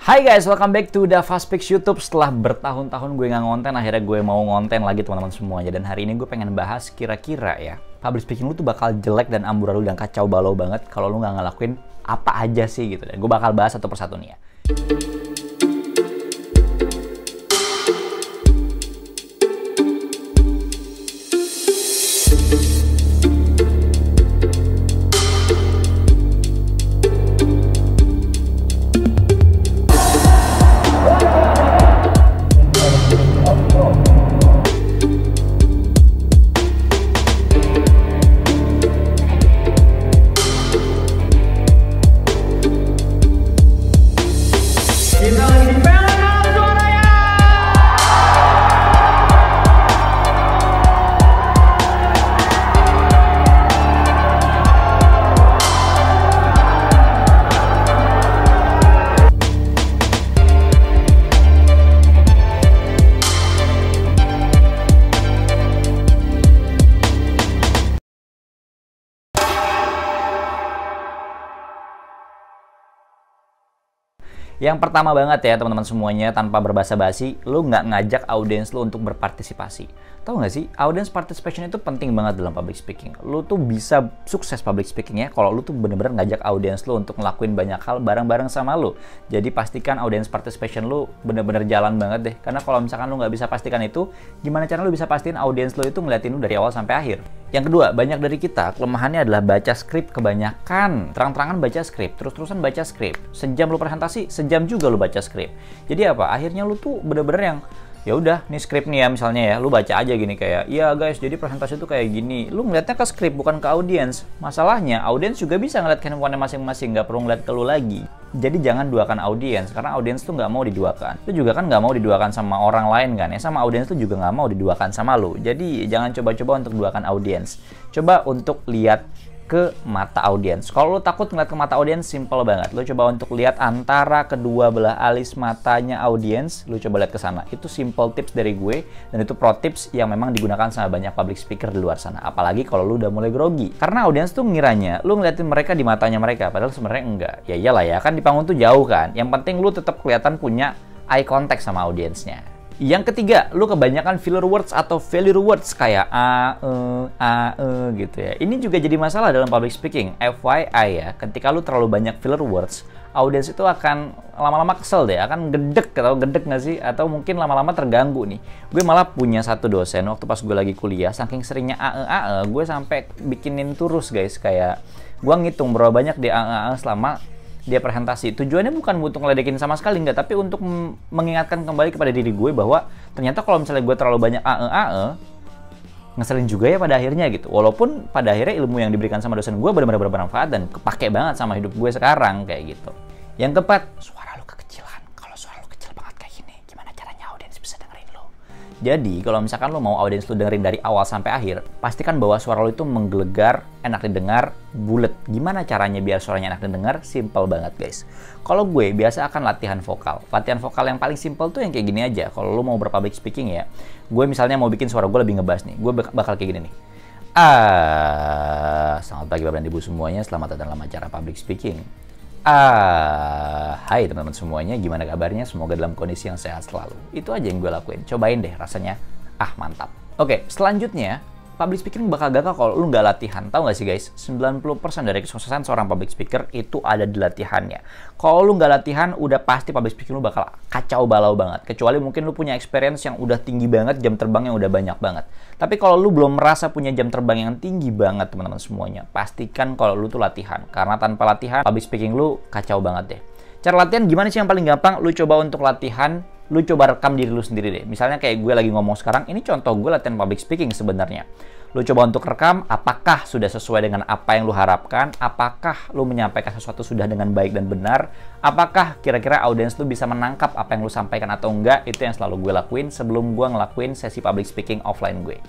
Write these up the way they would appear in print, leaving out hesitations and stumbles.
Hai guys, welcome back to The Fast Fix YouTube. Setelah bertahun-tahun gue nggak ngonten, akhirnya gue mau ngonten lagi teman-teman semuanya. Dan hari ini gue pengen bahas kira-kira ya, public speaking lu tuh bakal jelek dan amburadul dan kacau balau banget kalau lu nggak ngelakuin apa aja sih gitu. Dan gue bakal bahas satu persatu nih ya. Yang pertama banget ya teman-teman semuanya, tanpa berbasa-basi, lu nggak ngajak audiens lu untuk berpartisipasi. Tahu nggak sih, audience participation itu penting banget dalam public speaking. Lu tuh bisa sukses public speaking ya kalau lu tuh bener-bener ngajak audiens lu untuk ngelakuin banyak hal bareng-bareng sama lu. Jadi pastikan audience participation lu bener-bener jalan banget deh. Karena kalau misalkan lu nggak bisa pastikan itu, gimana cara lu bisa pastiin audiens lu itu ngeliatin lu dari awal sampai akhir? Yang kedua, banyak dari kita kelemahannya adalah baca skrip kebanyakan. Terang-terangan baca skrip, terus-terusan baca skrip. Sejam lu presentasi, sejam juga lu baca skrip. Jadi apa? Akhirnya lu tuh bener-bener yang ya udah nih skrip nih ya misalnya ya, lu baca aja gini kayak, iya guys jadi presentasi itu kayak gini. Lu ngeliatnya ke skrip bukan ke audiens. Masalahnya audiens juga bisa ngeliat ke handphone masing-masing, nggak perlu ngeliat ke lu lagi. Jadi jangan duakan audiens, karena audiens tuh nggak mau diduakan. Lu juga kan nggak mau diduakan sama orang lain kan ya, sama audiens tuh juga nggak mau diduakan sama lu. Jadi jangan coba-coba untuk duakan audiens. Coba untuk lihat ke mata audiens. Kalau lu takut ngeliat ke mata audiens, simple banget. Lu coba untuk lihat antara kedua belah alis matanya audiens, lu coba lihat ke sana. Itu simple tips dari gue, dan itu pro tips yang memang digunakan sama banyak public speaker di luar sana. Apalagi kalau lu udah mulai grogi. Karena audiens tuh ngiranya lu ngeliatin mereka di matanya mereka, padahal sebenarnya enggak. Ya iyalah ya, kan di panggung tuh jauh kan. Yang penting lu tetap kelihatan punya eye contact sama audiensnya. Yang ketiga, lu kebanyakan filler words atau failure words kayak gitu ya. Ini juga jadi masalah dalam public speaking. FYI ya, ketika lu terlalu banyak filler words, audiens itu akan lama-lama kesel deh, akan gedek nggak sih? Atau mungkin lama-lama terganggu nih. Gue malah punya satu dosen waktu pas gue lagi kuliah, saking seringnya gue sampai bikinin terus guys, kayak gue ngitung berapa banyak dia selama dia presentasi. Tujuannya bukan untuk ngeledekin sama sekali, enggak, tapi untuk mengingatkan kembali kepada diri gue bahwa ternyata kalau misalnya gue terlalu banyak ngeselin juga ya pada akhirnya gitu. Walaupun pada akhirnya ilmu yang diberikan sama dosen gue benar-benar bermanfaat dan kepake banget sama hidup gue sekarang kayak gitu. Yang keempat, suara lu kekecilan. Kalau suara lu kecil banget kayak gini, gimana caranya audiens bisa dengerin lu? Jadi, kalau misalkan lu mau audiens lu dengerin dari awal sampai akhir, pastikan bahwa suara lu itu menggelegar, enak didengar, bulet. Gimana caranya biar suaranya enak didengar? Simple banget, guys. Kalau gue biasa akan latihan vokal. Latihan vokal yang paling simple tuh yang kayak gini aja. Kalau lu mau berpublic speaking ya, gue misalnya mau bikin suara gue lebih ngebass nih. Gue bakal kayak gini nih. Selamat pagi Bapak dan Ibu semuanya. Selamat datang dalam acara public speaking. Hai teman-teman semuanya, gimana kabarnya? Semoga dalam kondisi yang sehat selalu. Itu aja yang gue lakuin. Cobain deh rasanya. Mantap. Oke, selanjutnya public speaking bakal gagal kalau lu nggak latihan. Tahu nggak sih guys? 90% dari kesuksesan seorang public speaker itu ada di latihannya. Kalau lu nggak latihan, udah pasti public speaking lu bakal kacau balau banget. Kecuali mungkin lu punya experience yang udah tinggi banget, jam terbang yang udah banyak banget. Tapi kalau lu belum merasa punya jam terbang yang tinggi banget teman-teman semuanya, pastikan kalau lu tuh latihan. Karena tanpa latihan, public speaking lu kacau banget deh. Cara latihan gimana sih yang paling gampang? Lu coba untuk latihan, lu coba rekam diri lu sendiri deh. Misalnya kayak gue lagi ngomong sekarang, ini contoh gue latihan public speaking sebenarnya. Lu coba untuk rekam, apakah sudah sesuai dengan apa yang lu harapkan? Apakah lu menyampaikan sesuatu sudah dengan baik dan benar? Apakah kira-kira audiens lu bisa menangkap apa yang lu sampaikan atau enggak? Itu yang selalu gue lakuin sebelum gue ngelakuin sesi public speaking offline gue.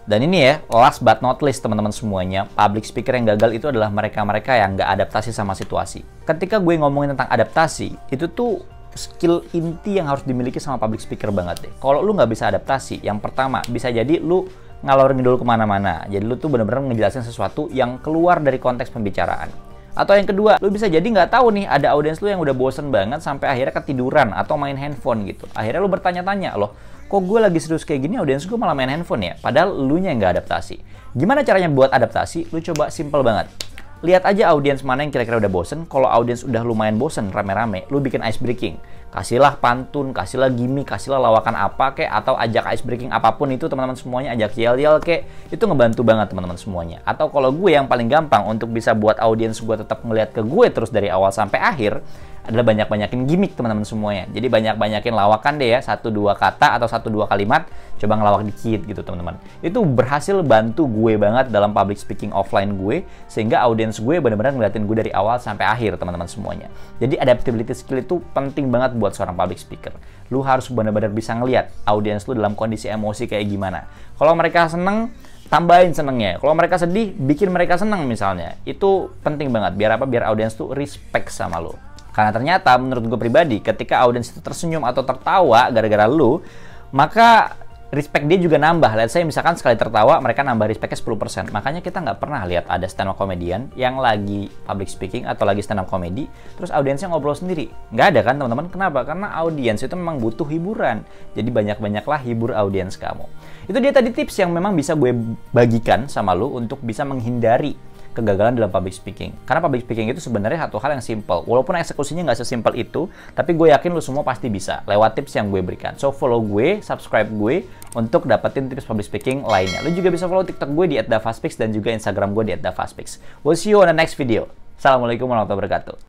Dan ini ya, last but not least teman-teman semuanya, public speaker yang gagal itu adalah mereka-mereka yang nggak adaptasi sama situasi. Ketika gue ngomongin tentang adaptasi, itu tuh skill inti yang harus dimiliki sama public speaker banget deh. Kalau lu nggak bisa adaptasi, yang pertama, bisa jadi lu ngalor ngidul kemana-mana. Jadi lu tuh bener-bener ngejelasin sesuatu yang keluar dari konteks pembicaraan. Atau yang kedua, lu bisa jadi nggak tahu nih ada audiens lu yang udah bosen banget sampai akhirnya ketiduran atau main handphone gitu. Akhirnya lu bertanya-tanya, loh, kok gue lagi serius kayak gini, audiens gue malah main handphone ya? Padahal lu nya nggak adaptasi. Gimana caranya buat adaptasi? Lu coba simple banget. Lihat aja audiens mana yang kira-kira udah bosen. Kalau audiens udah lumayan bosen, rame-rame, lu bikin ice breaking. Kasihlah pantun, kasihlah gimmick, kasihlah lawakan apa kek, atau ajak ice breaking apapun itu teman-teman semuanya, ajak yel-yel kek. Itu ngebantu banget teman-teman semuanya. Atau kalau gue yang paling gampang untuk bisa buat audiens gue tetap ngeliat ke gue terus dari awal sampai akhir, adalah banyak-banyakin gimmick teman-teman semuanya. Jadi banyak-banyakin lawakan deh ya, 1-2 kata atau 1-2 kalimat, coba ngelawak dikit gitu teman-teman. Itu berhasil bantu gue banget dalam public speaking offline gue, sehingga audiens gue benar-benar ngeliatin gue dari awal sampai akhir teman-teman semuanya. Jadi adaptability skill itu penting banget buat seorang public speaker. Lu harus benar-benar bisa ngeliat audiens lu dalam kondisi emosi kayak gimana. Kalau mereka seneng, tambahin senengnya. Kalau mereka sedih, bikin mereka seneng misalnya. Itu penting banget. Biar apa? Biar audiens tuh respect sama lu. Karena ternyata menurut gue pribadi, ketika audiens itu tersenyum atau tertawa gara-gara lu, maka respect dia juga nambah. Let's say misalkan sekali tertawa, mereka nambah respectnya 10%. Makanya kita nggak pernah lihat ada stand up comedian yang lagi public speaking atau lagi stand up comedy, terus audiensnya ngobrol sendiri. Nggak ada kan teman-teman? Kenapa? Karena audiens itu memang butuh hiburan. Jadi banyak-banyaklah hibur audiens kamu. Itu dia tadi tips yang memang bisa gue bagikan sama lu untuk bisa menghindari kegagalan dalam public speaking. Karena public speaking itu sebenarnya satu hal yang simple. Walaupun eksekusinya nggak sesimpel itu, tapi gue yakin lu semua pasti bisa lewat tips yang gue berikan. So follow gue, subscribe gue untuk dapetin tips public speaking lainnya. Lu juga bisa follow TikTok gue di @dafazpix dan juga Instagram gue di @dafazpix. We'll see you on the next video. Assalamualaikum warahmatullahi wabarakatuh.